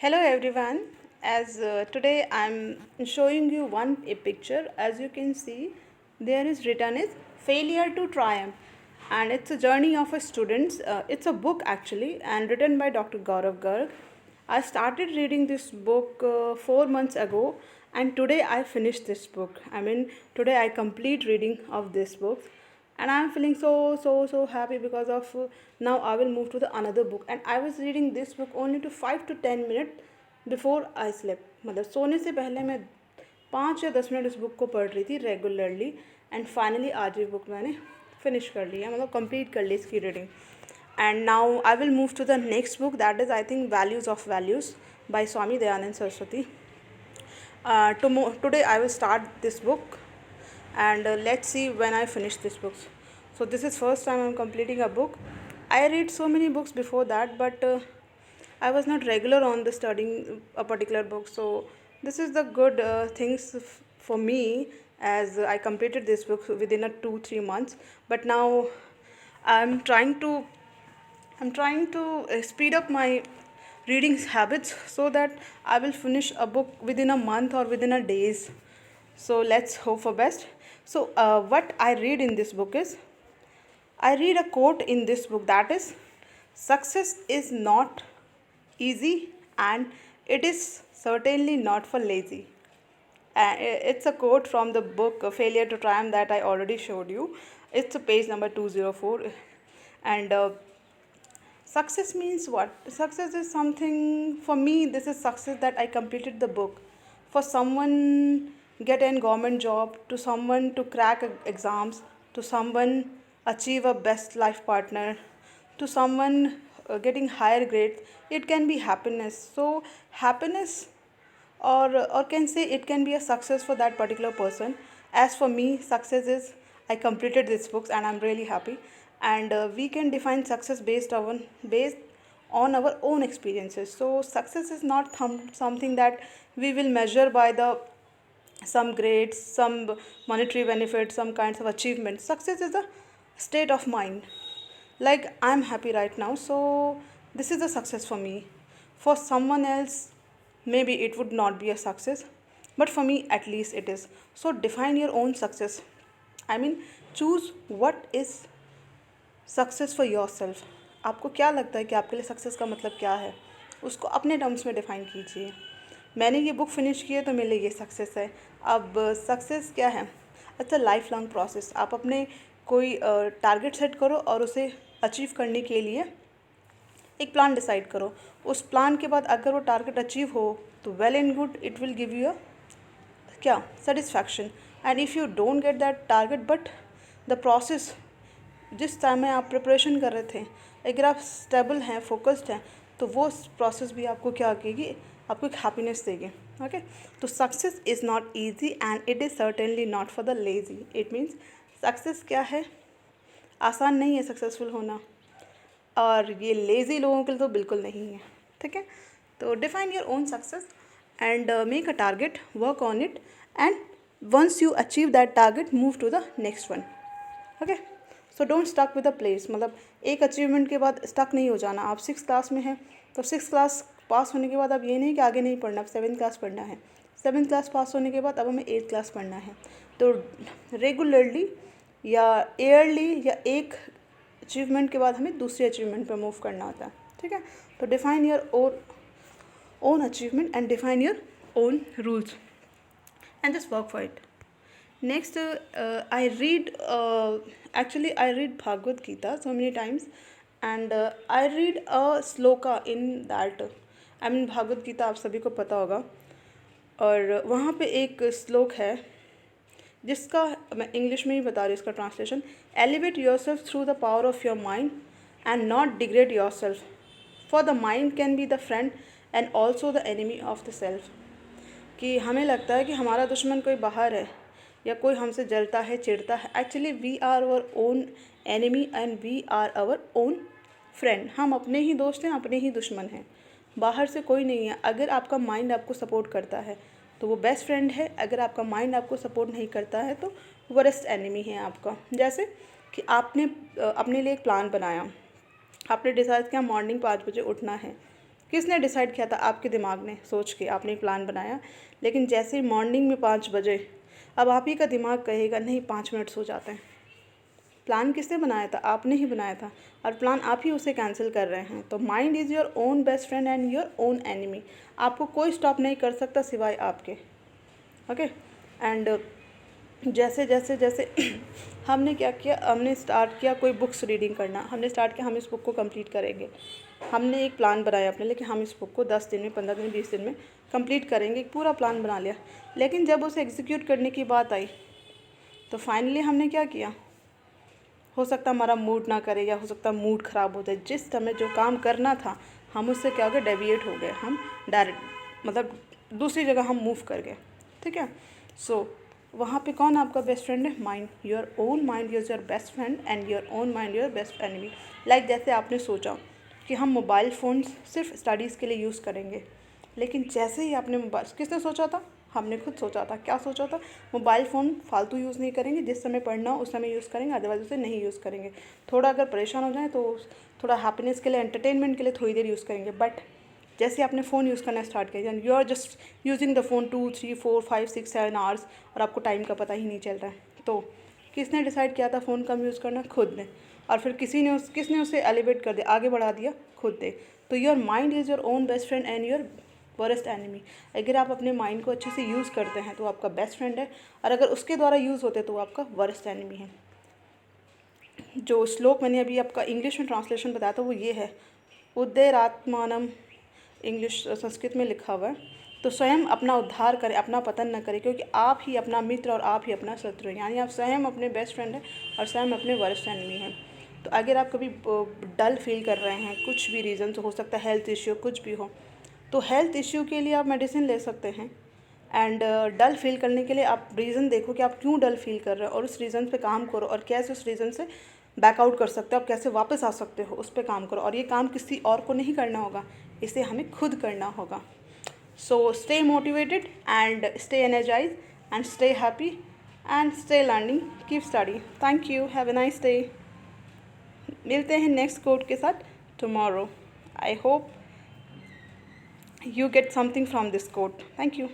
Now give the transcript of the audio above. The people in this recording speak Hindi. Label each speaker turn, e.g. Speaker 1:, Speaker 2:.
Speaker 1: Hello everyone. As today I'm showing you one a picture. As you can see, there is written is failure to triumph, and it's a journey of a student. It's a book actually, and written by Dr. Gaurav Garg. I started reading this book 4 months ago, and today I finished this book. Today I complete reading of this book, and I'm feeling so happy because of now I will move to the another book. And I was reading this book only to 5 to 10 minutes before I slept, मतलब सोने से पहले मैं 5 या 10 मिनट इस बुक को पढ़ रही थी रेगुलरली. एंड फाइनली आज ये बुक मैंने फिनिश कर लिया, मतलब कंप्लीट कर ली इसकी reading. And now I will move to the next book, that is I think values of values by Swami Dayanand Saraswati. Today I will start this book, and let's see when I finish this book. So this is first time I'm completing a book. I read so many books before that, but I was not regular on the studying a particular book. So this is the good things for me, as I completed this book within a 2-3 months. But now I'm trying to speed up my reading habits so that I will finish a book within a month or within a days. So let's hope for best. So what I read in this book is, I read a quote in this book, that is, success is not easy and it is certainly not for lazy. It's a quote from the book Failure to Triumph that I already showed you. It's a page number 204. And success means what? Success is something, for me, this is success that I completed the book. For someone get a government job, to someone to crack exams, to someone achieve a best life partner, to someone getting higher grades, it can be happiness. So happiness, or can say it can be a success for that particular person. As for me, success is I completed this books and I'm really happy. And we can define success based on our own experiences. So success is not something that we will measure by the some grades, some monetary benefits, some kinds of achievements. Success is a state of mind. Like, I'm happy right now, so this is a success for me. For someone else, maybe it would not be a success, but for me, at least it is. So define your own success. I mean, choose what is success for your self. आपको क्या लगता है कि आपके लिए सक्सेस का मतलब क्या है, उसको अपने टर्म्स में डिफ़ाइन कीजिए. मैंने ये बुक फिनिश की है तो मेरे लिए ये सक्सेस है. अब सक्सेस क्या है? It's a life long process. आप अपने कोई टारगेट सेट करो और उसे अचीव करने के लिए एक प्लान डिसाइड करो. उस प्लान के बाद अगर वो टारगेट अचीव हो तो well and good, it will give you a क्या satisfaction. And if you don't get that target, but the process जिस टाइम में आप प्रिपरेशन कर रहे थे, अगर आप स्टेबल हैं, फोकस्ड हैं, तो वो प्रोसेस भी आपको क्या करेगी, आपको एक हैप्पीनेस देगी. ओके, तो success is not easy and it is certainly not for the lazy. It means success क्या है, आसान नहीं है सक्सेसफुल होना, और ये लेज़ी लोगों के लिए तो बिल्कुल नहीं है. ठीक है, तो define your own success and make a target, work on it, and once you achieve that target, move to the next one. Okay, so don't stuck with the place. मतलब एक अचीवमेंट के बाद स्टक नहीं हो जाना. आप 6th क्लास में हैं तो 6th क्लास पास होने के बाद अब ये नहीं कि आगे नहीं पढ़ना, अब 7th क्लास पढ़ना है. 7th क्लास पास होने के बाद अब हमें 8th क्लास पढ़ना है. तो रेगुलरली या ईयरली या एक अचीवमेंट के बाद हमें दूसरे अचीवमेंट पर मूव करना होता है. ठीक है, तो define your own achievement and define your own rules and just work for it. Next, I read Bhagavad Gita so many times, and I read a sloka in that. Bhagavad Gita आप सभी को पता होगा, और वहाँ पे एक श्लोक है जिसका मैं इंग्लिश में ही बता रही हूँ इसका translation. Elevate your self through the power of your mind and not degrade your self, for the mind can be the friend and also the enemy of the self. कि हमें लगता है कि हमारा दुश्मन कोई बाहर है या कोई हमसे जलता है, चिढ़ता है. Actually we are our own enemy and we are our own friend. हम अपने ही दोस्त हैं, अपने ही दुश्मन हैं, बाहर से कोई नहीं है. अगर आपका माइंड आपको सपोर्ट करता है तो वो बेस्ट फ्रेंड है. अगर आपका माइंड आपको सपोर्ट नहीं करता है तो वर्स्ट एनिमी है आपका. जैसे कि आपने अपने लिए एक प्लान बनाया, आपने डिसाइड किया मॉर्निंग 5 बजे उठना है, किसने डिसाइड किया था? आपके दिमाग ने सोच के आपने प्लान बनाया, लेकिन जैसे ही मॉर्निंग में 5 बजे अब आप ही का दिमाग कहेगा नहीं 5 मिनट सो जाते हैं। प्लान किसने बनाया था? आपने ही बनाया था, और प्लान आप ही उसे कैंसिल कर रहे हैं। तो mind is your own best friend and your own enemy. आपको कोई स्टॉप नहीं कर सकता सिवाय आपके। ओके। एंड जैसे जैसे जैसे हमने क्या किया, हमने स्टार्ट किया कोई बुक्स रीडिंग करना, हमने स्टार्ट किया हम इस बुक को कंप्लीट करेंगे। हमने एक प्लान बनाया अपने लिए कि हम इस बुक को 10 दिन में, 15 दिन, 20 दिन में कंप्लीट करेंगे, एक पूरा प्लान बना लिया। लेकिन जब उसे एग्जीक्यूट करने की बात आई तो फाइनली हमने क्या किया, हो सकता हमारा मूड ना करे या हो सकता मूड ख़राब हो जाए, जिस समय जो काम करना था हम उससे क्या हो गए, डेविएट हो गए, हम डायरेक्ट मतलब दूसरी जगह हम मूव कर गए। ठीक है। सो वहाँ पे कौन आपका बेस्ट फ्रेंड है? Mind. Your own mind is your best friend and your own mind your best enemy. Like जैसे आपने सोचा कि हम मोबाइल फ़ोन सिर्फ स्टडीज़ के लिए यूज़ करेंगे, लेकिन जैसे ही आपने मोबाइल, किसने सोचा था? हमने खुद सोचा था। क्या सोचा था? मोबाइल फ़ोन फालतू यूज़ नहीं करेंगे, जिस समय पढ़ना हो उस समय यूज़ करेंगे, अदरवाइज उसे नहीं यूज़ करेंगे। थोड़ा अगर परेशान हो जाए तो थोड़ा हैप्पीनेस के लिए, एंटरटेनमेंट के लिए थोड़ी देर यूज़ करेंगे। बट जैसे आपने फ़ोन यूज़ करना स्टार्ट किया and you are just using the phone 2, 3, 4, 5, 6, 7 hours, और आपको टाइम का पता ही नहीं चल रहा है। तो किसने डिसाइड किया था फ़ोन कम यूज़ करना? खुद ने। और फिर किसने उसे एलिवेट कर दिया, आगे बढ़ा दिया? खुद ने। तो your mind is your own best friend and your worst enemy. अगर आप अपने माइंड को अच्छे से यूज़ करते हैं तो आपका बेस्ट फ्रेंड है, और अगर उसके द्वारा यूज़ होते तो वो आपका वर्स्ट एनिमी है। जो श्लोक मैंने अभी आपका इंग्लिश में ट्रांसलेशन बताया था वो ये है, उद्धरेदात्मानम, इंग्लिश संस्कृत में लिखा हुआ है। तो स्वयं अपना उद्धार करें, अपना पतन न करें, क्योंकि आप ही अपना मित्र और आप ही अपना शत्रु हैं। यानी आप स्वयं अपने बेस्ट फ्रेंड हैं और स्वयं अपने वर्स्ट एनिमी हैं। तो अगर आप कभी डल फील कर रहे हैं, कुछ भी रीज़न हो सकता है, हेल्थ इश्यू कुछ भी हो, तो हेल्थ इश्यू के लिए आप मेडिसिन ले सकते हैं। एंड डल फील करने के लिए आप रीज़न देखो कि आप क्यों डल फील कर रहे हो, और उस रीज़न पे काम करो, और कैसे उस रीज़न से बैकआउट कर सकते हो, आप कैसे वापस आ सकते हो, उस पर काम करो। और ये काम किसी और को नहीं करना होगा, इसे हमें खुद करना होगा। So stay motivated and stay energize and stay happy and stay learning, keep study. Thank you, have a nice day. मिलते हैं नेक्स्ट कोट के साथ tomorrow. I hope you get something from this quote. Thank you.